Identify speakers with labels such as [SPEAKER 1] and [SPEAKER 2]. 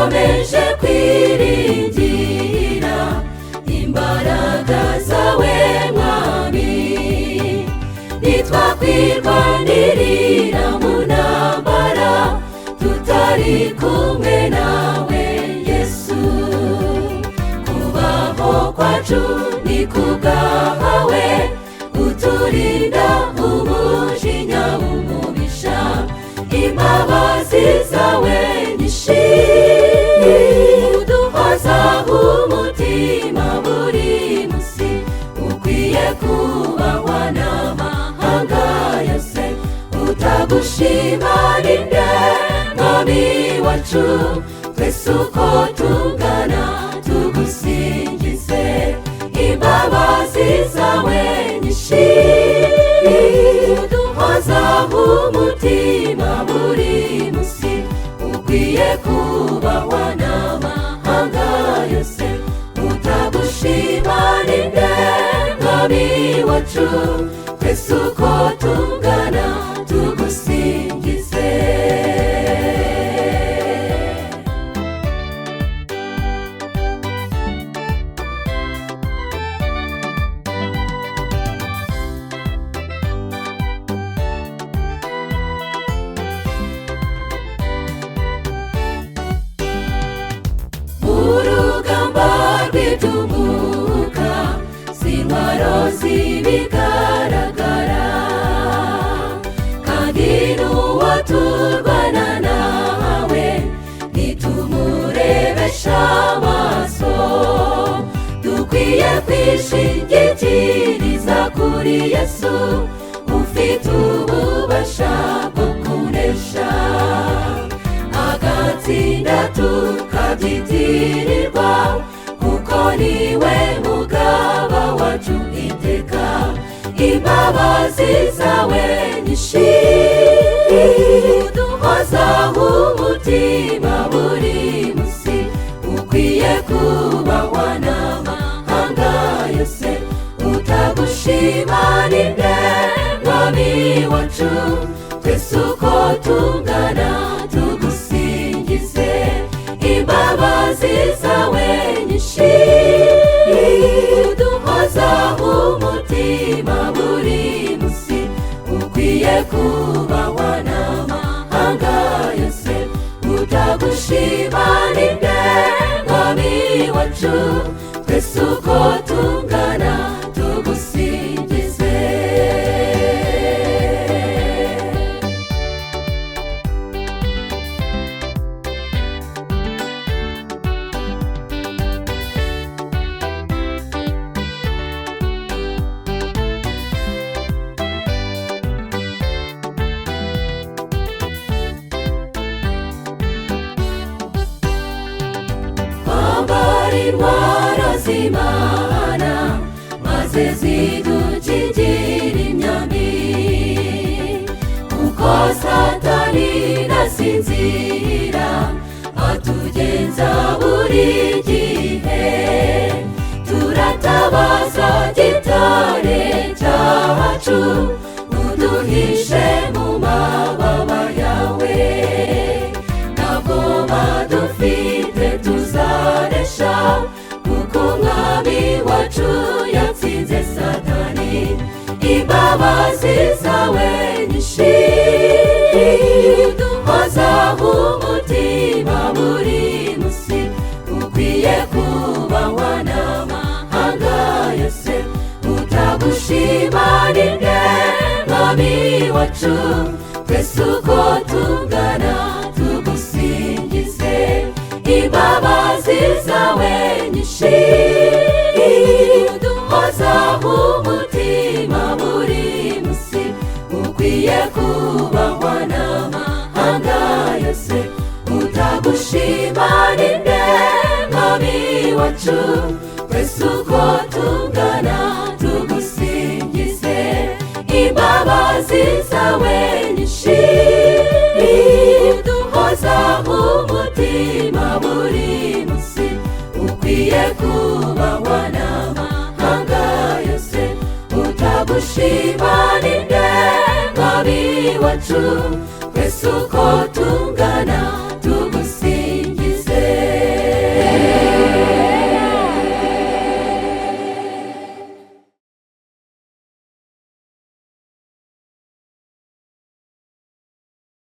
[SPEAKER 1] dukomeje kwiringira imbaraga zawe mwami, ntitwakwirwanirira mu ntambara tutari kumwe nawe Yesu. Kubaho kwacu ni kubwawe, uturinda umujinya w'umubisha, imbabazi zawe nyinshi uduhoza umutima buri munsi. Ukwiye kubahwa n'amahanga yose, utagushima ninde mwami wacu? Twese uko tungana tugusingize, imbabazi zawe nyinshi uduhoza umutima buri munsi. Ukwiye kubahwa n'amahanga yose, utagushima ninde mwami wacu? Twese uko tungana tugusingize. Urugamba rw'iby'umwuka si intwaro z'ibigaragara, kandi n'uwo turwana nawe ntitumurebesha amaso. Dukwiye kwishingikiriza kuri Yesu, ufite ububasha bwo kunesha, agatsinda tukabyitirirwa, kuko niwe mugaba wacu iteka. Imbabazi zawe nyinshi uduhoza umutima buri munsi. Ukwiye kubahwa n'amahanga yose, utagushima ninde mwami wacu? Twese uko tungana tugusingize, imbabazi zawe nyinshi uduhoza umutima buri munsi. Ukwiye kubahwa n'amahanga yose, utagushima ninde mwami wacu? Twese uko tungana tugusingize. Kwambara intwaro z'Imana, maze zidukingira imyambi, kuko Satani nasinzira atugenza buri gihe. Turatabaza gitare cyacu, uduhishe mu mababa yawe. Ntabwo badufite tuzanesha, kuko umwami wacu yatsinze Satani. Imbabazi zawe nyinshi uduhoza umutima buri munsi. Ukwiye kubahwa n'amahanga yose, utagushima ninde mwami wacu? Twese uko tungana tugusingize, imbabazi zawe nyinshi uduhoza umutima buri munsi. Ukwiye kubahwa n'amahanga yose, utagushima ninde mwami wacu? Twese uko tungana tugusingize, imbabazi zawe nyinshi uduhoza umutima buri munsi. Ukwiye kubahwa n'amahanga yose, utagushima ninde mwami wacu? Twese uko tungana